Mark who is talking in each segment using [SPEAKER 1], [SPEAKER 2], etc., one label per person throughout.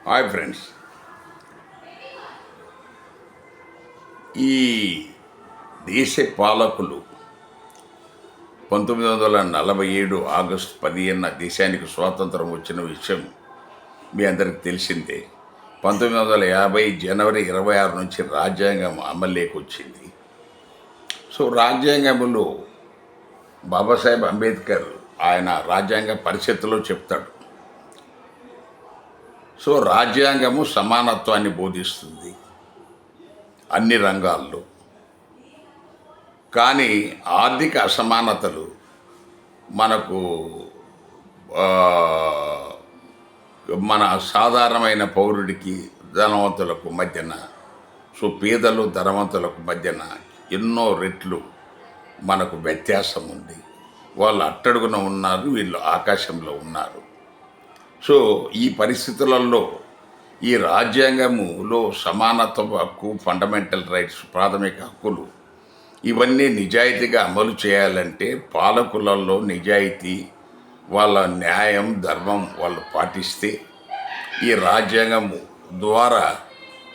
[SPEAKER 1] Hi friends, ఈ దేశ పాలకులు 1947 ఆగస్టు 15 దేశానికి స్వాతంత్రం వచ్చిన విషయం మీ అందరికి తెలిసిందే. 1950 జనవరి 26 నుంచి రాజ్యాంగం అమల్లోకి వచ్చింది. సో రాజ్యాంగంలో బాబాసాహెబ్ అంబేద్కర్ ఆయన రాజ్యాంగ పరిషత్తులో చెప్తాడు. సో రాజ్యాంగము సమానత్వాన్ని బోధిస్తుంది అన్ని రంగాల్లో. కానీ ఆర్థిక అసమానతలు మనకు మన సాధారణమైన పౌరుడికి ధనవంతులకు మధ్యన, సో పేదలు ధనవంతులకు మధ్యన ఎన్నో రెట్లు మనకు వ్యత్యాసం ఉంది. వాళ్ళు అట్టడుగున ఉన్నారు, వీళ్ళు ఆకాశంలో ఉన్నారు. సో ఈ పరిస్థితులలో ఈ రాజ్యాంగములో సమానత్వ హక్కు, ఫండమెంటల్ రైట్స్, ప్రాథమిక హక్కులు ఇవన్నీ నిజాయితీగా అమలు చేయాలంటే పాలకులలో నిజాయితీ, వాళ్ళ న్యాయం, ధర్మం వాళ్ళు పాటిస్తే ఈ రాజ్యాంగము ద్వారా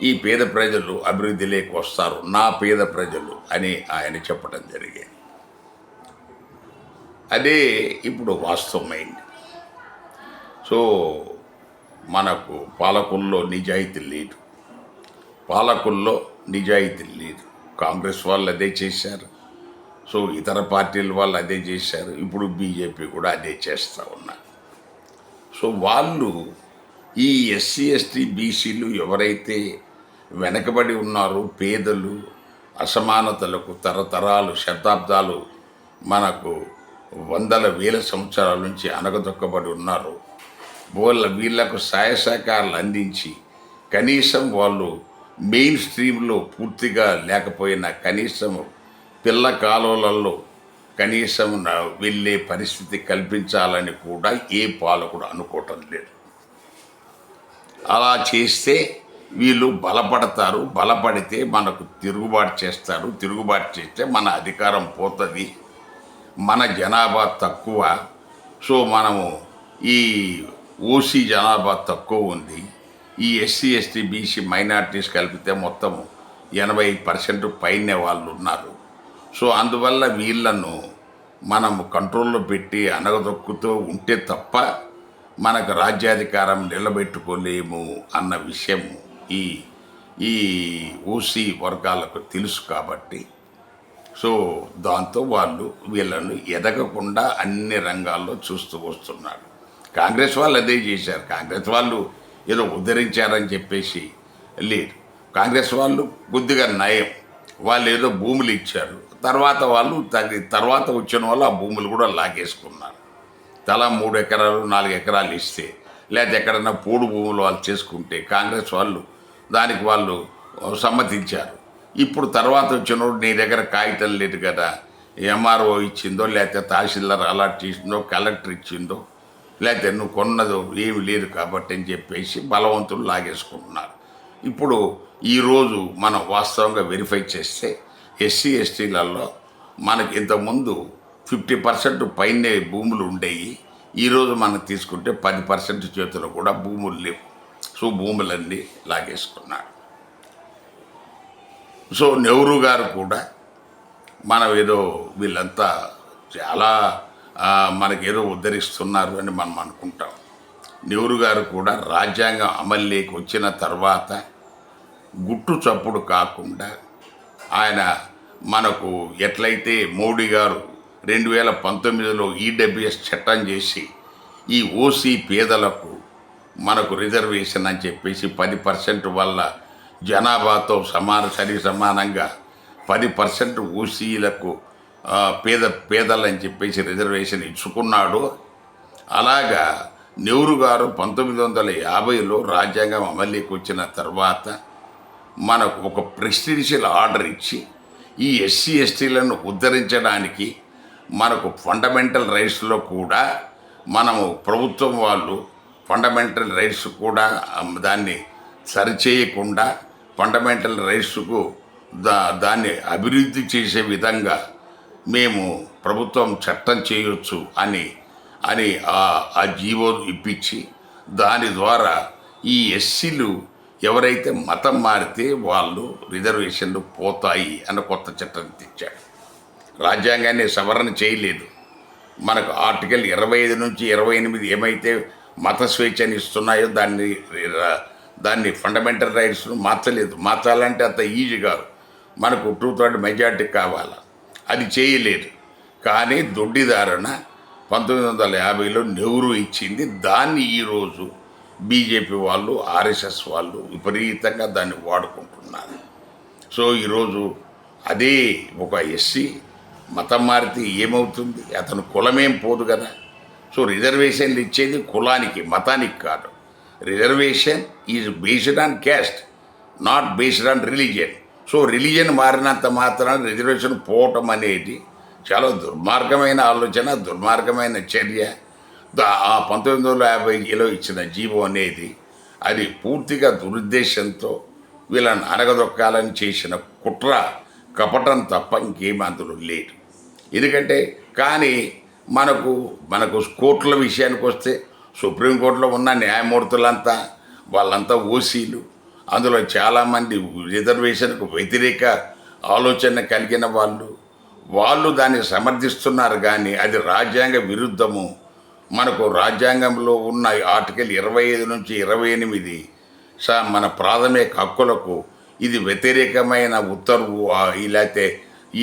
[SPEAKER 1] ఈ పేద ప్రజలు అభివృద్ధిలోకి వస్తారు, నా పేద ప్రజలు అని ఆయన చెప్పడం జరిగింది. అదే ఇప్పుడు వాస్తవమైంది. సో మనకు పాలకుల్లో నిజాయితీ లేదు. కాంగ్రెస్ వాళ్ళు అదే చేశారు. సో ఇతర పార్టీల వాళ్ళు అదే చేశారు. ఇప్పుడు బీజేపీ కూడా అదే చేస్తూ ఉన్నారు. సో వాళ్ళు ఈ ఎస్సీ, ఎస్టీ, బీసీలు ఎవరైతే వెనకబడి ఉన్నారో, పేదలు, అసమానతలకు తరతరాలు, శతాబ్దాలు, మనకు వందల వేల సంవత్సరాల నుంచి అనగదొక్కబడి ఉన్నారు, వీళ్లకు సహాయ సహకారాలు అందించి కనీసం వాళ్ళు మెయిన్ స్ట్రీమ్లో పూర్తిగా లేకపోయినా కనీసం పిల్ల కాలువలలో కనీసం వెళ్ళే పరిస్థితి కల్పించాలని కూడా ఏ పాలకుడు అనుకోవటం లేదు. అలా చేస్తే వీళ్ళు బలపడతారు. బలపడితే మనకు తిరుగుబాటు చేస్తారు. తిరుగుబాటు చేస్తే మన అధికారం పోతుంది, మన జనాభా తక్కువ. సో మనము ఈ ఓసీ జనాభా తక్కువ ఉంది, ఈ ఎస్సీ, ఎస్టీ, బీసీ, మైనార్టీస్ కలిపితే మొత్తం 80% పైనే వాళ్ళు ఉన్నారు. సో అందువల్ల వీళ్ళను మనం కంట్రోల్లో పెట్టి అనగదొక్కుతూ ఉంటే తప్ప మనకు రాజ్యాధికారం నిలబెట్టుకోలేము అన్న విషయం ఈ ఓసీ వర్గాలకు తెలుసు. కాబట్టి సో దాంతో వాళ్ళు వీళ్ళను ఎదగకుండా అన్ని రంగాల్లో చూస్తూ వస్తున్నారు. కాంగ్రెస్ వాళ్ళు అదే చేశారు. కాంగ్రెస్ వాళ్ళు ఏదో ఉద్ధరించారని చెప్పేసి లేదు. కాంగ్రెస్ వాళ్ళు కొద్దిగా నయం, వాళ్ళు ఏదో భూములు ఇచ్చారు. తర్వాత వచ్చిన వాళ్ళు ఆ భూములు కూడా లాగేసుకున్నారు. తలా 3 ఎకరాలు 4 ఎకరాలు ఇస్తే, లేకపోతే ఎక్కడన్నా పోడు భూములు వాళ్ళు చేసుకుంటే కాంగ్రెస్ వాళ్ళు దానికి వాళ్ళు సమ్మతించారు. ఇప్పుడు తర్వాత వచ్చినోడు నీ దగ్గర కాగితం లేదు కదా, ఎంఆర్ఓ ఇచ్చిందో, లేకపోతే తహసీల్దార్ అలాట్ చేసిందో, కలెక్టర్ ఇచ్చిందో, లేకపోతే నువ్వు కొన్నదో ఏమి లేదు కాబట్టి అని చెప్పేసి బలవంతులు లాగేసుకుంటున్నారు. ఇప్పుడు ఈరోజు మనం వాస్తవంగా వెరిఫై చేస్తే ఎస్సీ, ఎస్టీలలో మనకి ఇంతకుముందు 50% పైనే భూములు ఉండేవి. ఈరోజు మనం తీసుకుంటే 10% చేతులు కూడా భూములు లేవు. సో భూములన్నీ లాగేసుకున్నాడు. సో నెహ్రూ గారు కూడా మనం ఏదో వీళ్ళంతా చాలా మనకేదో ఉద్ధరిస్తున్నారు అని మనం అనుకుంటాం. నెహ్రూ గారు కూడా రాజ్యాంగం అమల్లోకి వచ్చిన తర్వాత గుట్టు చప్పుడు కాకుండా ఆయన మనకు ఎట్లయితే మోడీ గారు 2019లో ఈడబ్ల్యూఎస్ చట్టం చేసి ఈ ఓసీ పేదలకు మనకు రిజర్వేషన్ అని చెప్పేసి 10% వల్ల జనాభాతో సమానంగా 10% ఓసీలకు పేదలని చెప్పేసి రిజర్వేషన్ ఇచ్చుకున్నాడు. అలాగా నెహ్రూ గారు 1950లో రాజ్యాంగం అమలులోకి వచ్చిన తర్వాత మనకు ఒక ప్రెసిడెన్షియల్ ఆర్డర్ ఇచ్చి ఈ ఎస్సీ, ఎస్టీలను ఉద్ధరించడానికి మనకు ఫండమెంటల్ రైట్స్లో కూడా మనము ప్రభుత్వం వాళ్ళు ఫండమెంటల్ రైట్స్ కూడా దాన్ని సరిచేయకుండా ఫండమెంటల్ రైట్స్కు దాన్ని అభివృద్ధి చేసే విధంగా మేము ప్రభుత్వం చట్టం చేయొచ్చు అని ఆ జీవో ఇప్పించి దాని ద్వారా ఈ ఎస్సీలు ఎవరైతే మతం మారితే వాళ్ళు రిజర్వేషన్లు పోతాయి అన్న కొత్త చట్టం తెచ్చాడు. రాజ్యాంగాన్ని సవరణ చేయలేదు. మనకు ఆర్టికల్ 25 నుంచి 28 ఏమైతే మత స్వేచ్ఛని ఇస్తున్నాయో దాన్ని ఫండమెంటల్ రైట్స్ను మార్చలేదు. మార్చాలంటే అంత ఈజీ కాదు. మనకు 2/3 మెజార్టీ కావాలి. అది చేయలేదు. కానీ దొడ్డిదారణ 1950లో నెహ్రూ ఇచ్చింది. దాన్ని ఈరోజు బీజేపీ వాళ్ళు, ఆర్ఎస్ఎస్ వాళ్ళు విపరీతంగా దాన్ని వాడుకుంటున్నారు. సో ఈరోజు అదే ఒక ఎస్సీ మతం మారితే ఏమవుతుంది? అతను కులమేం పోదు కదా. సో రిజర్వేషన్లు ఇచ్చేది కులానికి, మతానికి కాదు. Reservation is based on caste, not based on religion. So religion మారినంత మాత్రాన రిజర్వేషన్ పోవటం అనేది చాలా దుర్మార్గమైన ఆలోచన, దుర్మార్గమైన చర్య. 1950లో ఇచ్చిన జీవో అనేది అది పూర్తిగా దురుద్దేశంతో వీళ్ళని అనగదొక్కాలని చేసిన కుట్ర, కపటం తప్ప ఇంకేం అందులో లేదు. ఎందుకంటే కానీ మనకు కోర్టుల విషయానికి వస్తే సుప్రీంకోర్టులో ఉన్న న్యాయమూర్తులంతా వాళ్ళంతా ఓసీలు. అందులో చాలామంది రిజర్వేషన్కు వ్యతిరేక ఆలోచన కలిగిన వాళ్ళు దాన్ని సమర్థిస్తున్నారు. కానీ అది రాజ్యాంగ విరుద్ధము. మనకు రాజ్యాంగంలో ఉన్న ఆర్టికల్ 25 నుంచి 28 మన ప్రాథమిక హక్కులకు ఇది వ్యతిరేకమైన ఉత్తర్వు, లేకపోతే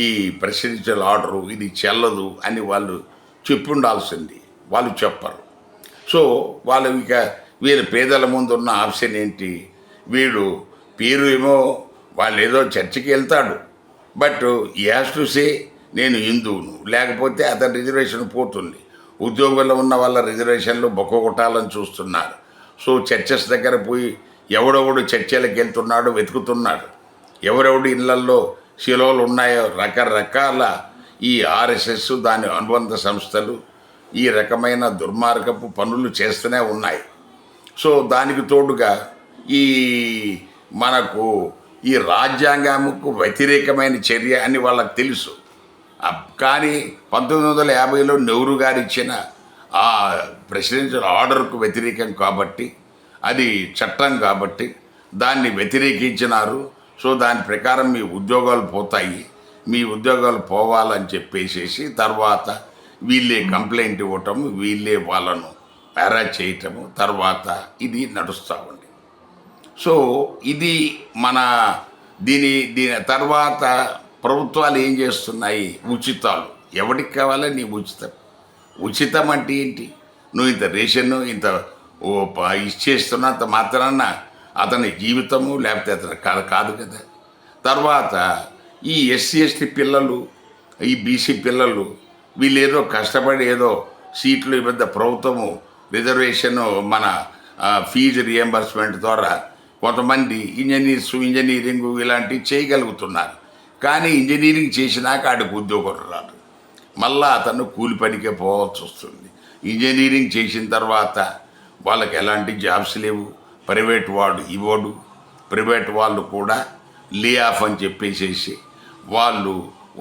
[SPEAKER 1] ఈ ప్రెసిడెన్షియల్ ఆర్డరు ఇది చెల్లదు అని వాళ్ళు చెప్పుండాల్సింది. వాళ్ళు చెప్పరు. సో వాళ్ళు ఇక వీళ్ళ పేదల ముందు ఉన్న ఆప్షన్ ఏంటి? వీడు పేరు ఏమో వాళ్ళు ఏదో చర్చికి వెళ్తాడు, బట్ ఈ హ్యాస్ టు సే నేను హిందువును, లేకపోతే అతని రిజర్వేషన్ పోతుంది. ఉద్యోగంలో ఉన్న వాళ్ళ రిజర్వేషన్లు బొక్కగొట్టాలని చూస్తున్నారు. సో చర్చెస్ దగ్గర పోయి ఎవడెవడు చర్చలకు వెళ్తున్నాడు వెతుకుతున్నాడు. ఎవరెవడు ఇళ్లల్లో శిలోలు ఉన్నాయో రకరకాల ఈ ఆర్ఎస్ఎస్ దాని అనుబంధ సంస్థలు ఈ రకమైన దుర్మార్గపు పనులు చేస్తూనే ఉన్నాయి. సో దానికి తోడుగా మనకు ఈ రాజ్యాంగముకు వ్యతిరేకమైన చర్య అని వాళ్ళకి తెలుసు. కానీ 1950లో నెహ్రూ గారు ఇచ్చిన ఆ ప్రెసిడెన్షియల్ ఆర్డర్కు వ్యతిరేకం కాబట్టి, అది చట్టం కాబట్టి దాన్ని వ్యతిరేకించినారు. సో దాని ప్రకారం మీ ఉద్యోగాలు పోతాయి, మీ ఉద్యోగాలు పోవాలని చెప్పేసేసి తర్వాత వీళ్ళే కంప్లైంట్ ఇవ్వటము, వీళ్ళే వాళ్ళను అరెస్ట్ చేయటము, తర్వాత ఇది నడుస్తూ ఉంది. సో ఇది మన దీని తర్వాత ప్రభుత్వాలు ఏం చేస్తున్నాయి? ఉచితాలు. ఎవరికి కావాలా నీ ఉచితం? ఉచితం అంటే ఏంటి? నువ్వు ఇంత రేషన్ను ఇంత ఇచ్చేస్తున్నంత మాత్రాన అతని జీవితము లేకపోతే అతని కాదు కదా. తర్వాత ఈ ఎస్సీ ఎస్టీ పిల్లలు, ఈ బీసీ పిల్లలు వీళ్ళు ఏదో కష్టపడి ఏదో సీట్లు ఈ మధ్య ప్రభుత్వము రిజర్వేషన్ మన ఫీజు రియంబర్స్మెంట్ ద్వారా కొంతమంది ఇంజనీరింగ్ ఇలాంటివి చేయగలుగుతున్నారు. కానీ ఇంజనీరింగ్ చేసినాక ఆడికి ఉద్యోగం రాదు, మళ్ళా అతను కూలి పనికే పోవాల్సి వస్తుంది. ఇంజనీరింగ్ చేసిన తర్వాత వాళ్ళకి ఎలాంటి జాబ్స్ లేవు, ప్రైవేట్ వాడు ఇవ్వడు, ప్రైవేట్ వాళ్ళు కూడా లే ఆఫ్ అని చెప్పేసేసి వాళ్ళు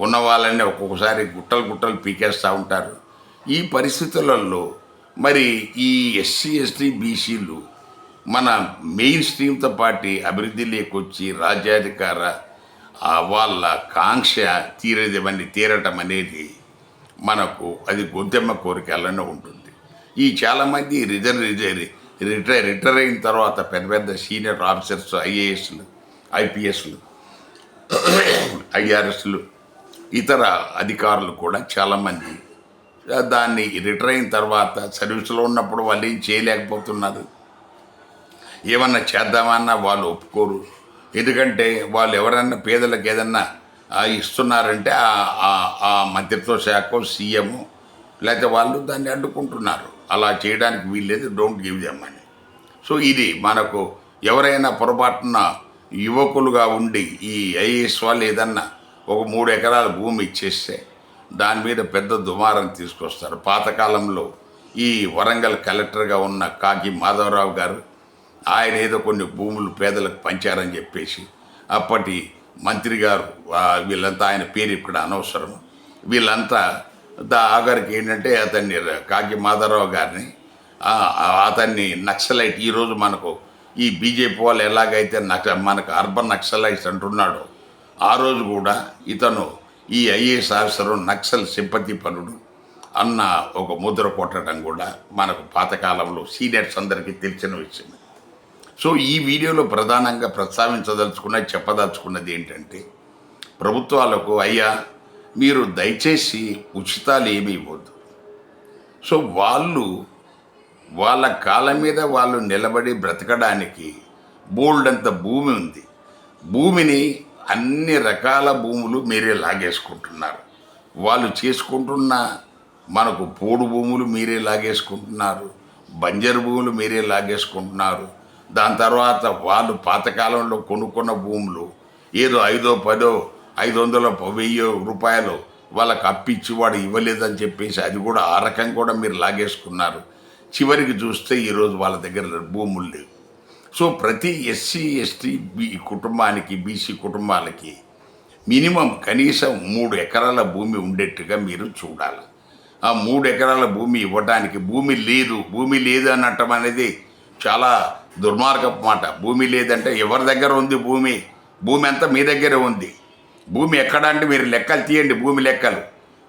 [SPEAKER 1] ఉన్న వాళ్ళని ఒక్కొక్కసారి గుట్టలు పీకేస్తూ ఉంటారు. ఈ పరిస్థితులలో మరి ఈ ఎస్సీ ఎస్టీ బీసీలు మన మెయిన్ స్ట్రీమ్తో పాటు అభివృద్ధి లేకొచ్చి రాజ్యాధికార వాళ్ళ కాంక్ష తీరటం అనేది మనకు అది గొంతెమ్మ కోరికలనే ఉంటుంది. ఈ చాలామంది రిటైర్ అయిన తర్వాత పెద్ద సీనియర్ ఆఫీసర్స్, ఐఏఎస్లు, ఐపీఎస్లు, ఐఆర్ఎస్లు, ఇతర అధికారులు కూడా చాలామంది దాన్ని రిటైర్ అయిన తర్వాత సర్వీస్లో ఉన్నప్పుడు వాళ్ళు ఏం చేయలేకపోతున్నారు. ఏమన్నా చేద్దామన్నా వాళ్ళు ఒప్పుకోరు. ఎందుకంటే వాళ్ళు ఎవరన్నా పేదలకు ఏదన్నా ఇస్తున్నారంటే ఆ మంత్రిత్వ శాఖ, సీఎం లేకపోతే వాళ్ళు దాన్ని అడ్డుకుంటున్నారు. అలా చేయడానికి వీల్లేదు, డోంట్ గివ్ దెమ్ అని. సో ఇది మనకు ఎవరైనా పొరపాటున యువకులుగా ఉండి ఈ ఐఏఎస్ వాళ్ళు ఏదన్నా ఒక 3 ఎకరాల భూమి ఇచ్చేస్తే దాని మీద పెద్ద దుమారం తీసుకొస్తారు. పాతకాలంలో ఈ వరంగల్ కలెక్టర్గా ఉన్న కాకి మాధవరావు గారు ఆయన ఏదో కొన్ని భూములు పేదలకు పంచారని చెప్పేసి అప్పటి మంత్రి గారు వీళ్ళంతా, ఆయన పేరు ఇక్కడ అనవసరం, వీళ్ళంతా ఆఖరికి ఏంటంటే అతన్ని కాకి మాధవరావు గారిని అతన్ని నక్సలైట్, ఈరోజు మనకు ఈ బీజేపీ వాళ్ళు ఎలాగైతే మనకు అర్బన్ నక్సలైట్స్ అంటున్నాడో ఆ రోజు కూడా ఇతను ఈ ఐఏఎస్ ఆఫీసరు నక్సల్ సింపతి పనుడు అన్న ఒక ముద్ర కొట్టడం కూడా మనకు పాతకాలంలో సీనియర్స్ అందరికీ తెలిసిన విషయం. సో ఈ వీడియోలో ప్రధానంగా చెప్పదలుచుకున్నది ఏంటంటే, ప్రభుత్వాలకు అయ్యా మీరు దయచేసి ఉచితాలు ఏమీ ఇవ్వద్దు. సో వాళ్ళ కాళ్ళ మీద వాళ్ళు నిలబడి బ్రతకడానికి బోల్డంత భూమి ఉంది. భూమిని అన్ని రకాల భూములు మీరే లాగేసుకుంటున్నారు. వాళ్ళు చేసుకుంటున్న మనకు పోడు భూములు మీరే లాగేసుకుంటున్నారు, బంజరు భూములు మీరే లాగేసుకుంటున్నారు. దాని తర్వాత వాళ్ళు పాతకాలంలో కొనుక్కున్న భూములు ఏదో 5, 10, 500, 1000 రూపాయలు వాళ్ళకి అప్పిచ్చి వాడు ఇవ్వలేదని చెప్పేసి అది కూడా ఆ రకం కూడా మీరు లాగేసుకున్నారు. చివరికి చూస్తే ఈరోజు వాళ్ళ దగ్గర భూములు లేవు. సో ప్రతి ఎస్సీ ఎస్టీ కుటుంబానికి బీసీ కుటుంబాలకి మినిమం కనీసం 3 ఎకరాల భూమి ఉండేట్టుగా మీరు చూడాలి. ఆ 3 ఎకరాల భూమి ఇవ్వడానికి భూమి లేదు అనటం అనేది చాలా దుర్మార్గపు మాట. భూమి లేదంటే ఎవరి దగ్గర ఉంది భూమి అంతా మీ దగ్గరే ఉంది. భూమి ఎక్కడ అంటే మీరు లెక్కలు తీయండి, భూమి లెక్కలు.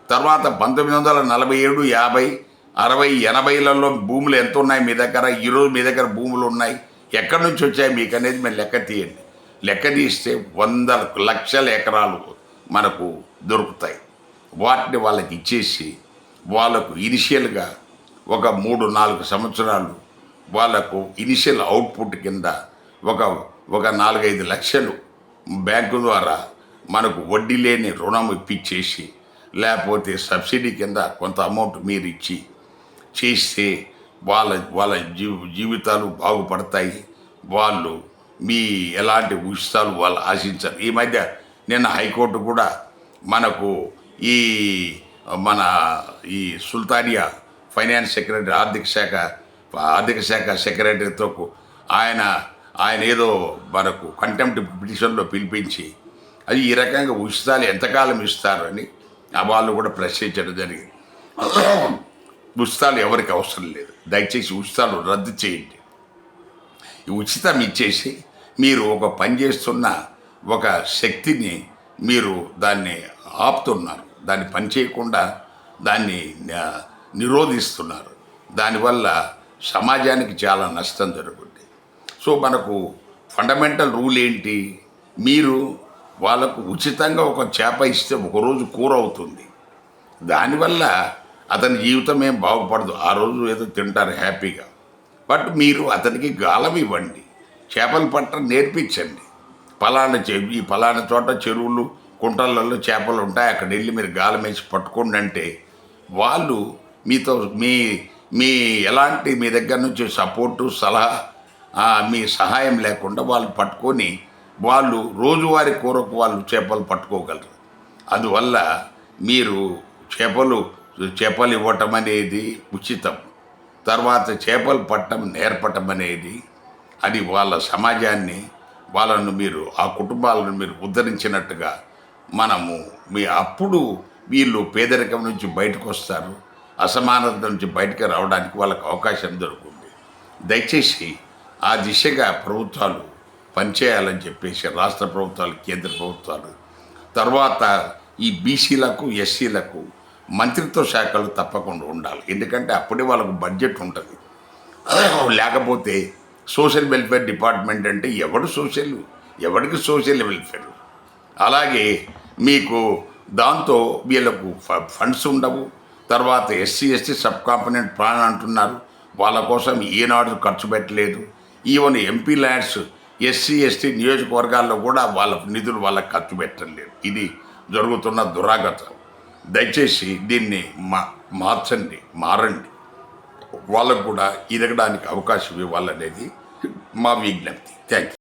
[SPEAKER 1] తర్వాత 1947, 50, 60, 80లలో భూములు ఎంత ఉన్నాయి మీ దగ్గర, ఈరోజు మీ దగ్గర భూములు ఉన్నాయి, ఎక్కడి నుంచి వచ్చాయి మీకు అనేది మీరు లెక్క తీయండి. లెక్క తీస్తే 100 లక్షల ఎకరాలు మనకు దొరుకుతాయి. వాటిని వాళ్ళకి ఇచ్చేసి వాళ్ళకు ఇనిషియల్గా ఒక 3-4 సంవత్సరాలు వాళ్ళకు ఇనిషియల్ అవుట్పుట్ కింద ఒక 4-5 లక్షలు బ్యాంకు ద్వారా మనకు వడ్డీ లేని రుణం ఇప్పించేసి, లేకపోతే సబ్సిడీ కింద కొంత అమౌంట్ మీరు ఇచ్చి చేస్తే వాళ్ళ జీవితాలు బాగుపడతాయి. వాళ్ళు మీ ఎలాంటి ఉచితాలు వాళ్ళు ఆశించరు. ఈ మధ్య నిన్న హైకోర్టు కూడా మనకు ఈ సుల్తానియా ఫైనాన్స్ సెక్రటరీ ఆర్థిక శాఖ సెక్రటరీతో ఆయన ఏదో మనకు కంటెంప్ట్ పిటిషన్లో పిలిపించి అది ఈ రకంగా ఉచితాలు ఎంతకాలం ఇస్తారని వాళ్ళు కూడా ప్రశ్నించడం జరిగింది. ఉచితాలు ఎవరికి అవసరం లేదు, దయచేసి ఉచితాలు రద్దు చేయండి. ఈ ఉచితం ఇచ్చేసి మీరు ఒక పని చేస్తున్న ఒక శక్తిని మీరు దాన్ని ఆపుతున్నారు, దాన్ని పని చేయకుండా దాన్ని నిరోధిస్తున్నారు. దానివల్ల సమాజానికి చాలా నష్టం జరుగుతుంది. సో మనకు ఫండమెంటల్ రూల్ ఏంటి, మీరు వాళ్ళకు ఉచితంగా ఒక చేప ఇస్తే ఒకరోజు కూర అవుతుంది. దానివల్ల అతని జీవితం ఏం బాగుపడదు. ఆ రోజు ఏదో తింటారు హ్యాపీగా. బట్ మీరు అతనికి గాలం ఇవ్వండి, చేపలు పట్టడం నేర్పించండి. ఈ పలానా చోట చెరువులు కుంటలలో చేపలు ఉంటాయి, అక్కడ వెళ్ళి మీరు గాలం వేసి పట్టుకోండి అంటే వాళ్ళు మీతో మీ ఎలాంటి మీ దగ్గర నుంచి సపోర్టు సలహా మీ సహాయం లేకుండా వాళ్ళు పట్టుకొని వాళ్ళు రోజువారీ కూరకు వాళ్ళు చేపలు పట్టుకోగలరు. అందువల్ల మీరు చేపలు ఇవ్వటం అనేది ఉచితం. తర్వాత చేపలు పట్టడం నేర్పటం అనేది అది వాళ్ళ సమాజాన్ని మీరు ఆ కుటుంబాలను మీరు ఉద్ధరించినట్టుగా అప్పుడు వీళ్ళు పేదరికం నుంచి బయటకు వస్తారు, అసమానత నుంచి బయటకు రావడానికి వాళ్ళకు అవకాశం దొరుకుతుంది. దయచేసి ఆ దిశగా ప్రభుత్వాలు పనిచేయాలని చెప్పేసి రాష్ట్ర ప్రభుత్వాలు, కేంద్ర ప్రభుత్వాలు, తర్వాత ఈ బీసీలకు ఎస్సీలకు మంత్రిత్వ శాఖలు తప్పకుండా ఉండాలి. ఎందుకంటే అప్పుడే వాళ్ళకు బడ్జెట్ ఉంటుంది. లేకపోతే సోషల్ వెల్ఫేర్ డిపార్ట్మెంట్ అంటే ఎవరికి సోషల్ వెల్ఫేర్. అలాగే మీకు దాంతో వీళ్ళకు ఫండ్స్ ఉండవు. తర్వాత SC ST sub component plan అంటున్నారు, వాళ్ళ కోసం ఏనాడు ఖర్చు పెట్టలేదు. Even MP lands SC ST నియోజకవర్గాల్లో కూడా వాళ్ళ నిధులు వాళ్ళకి ఖర్చు పెట్టలేదు. ఇది జరుగుతున్న దురాగతం. దయచేసి దీన్ని మారండి. వాళ్ళకు కూడా ఎదగడానికి అవకాశం ఇవ్వాలనేది మా విజ్ఞప్తి. Thank you.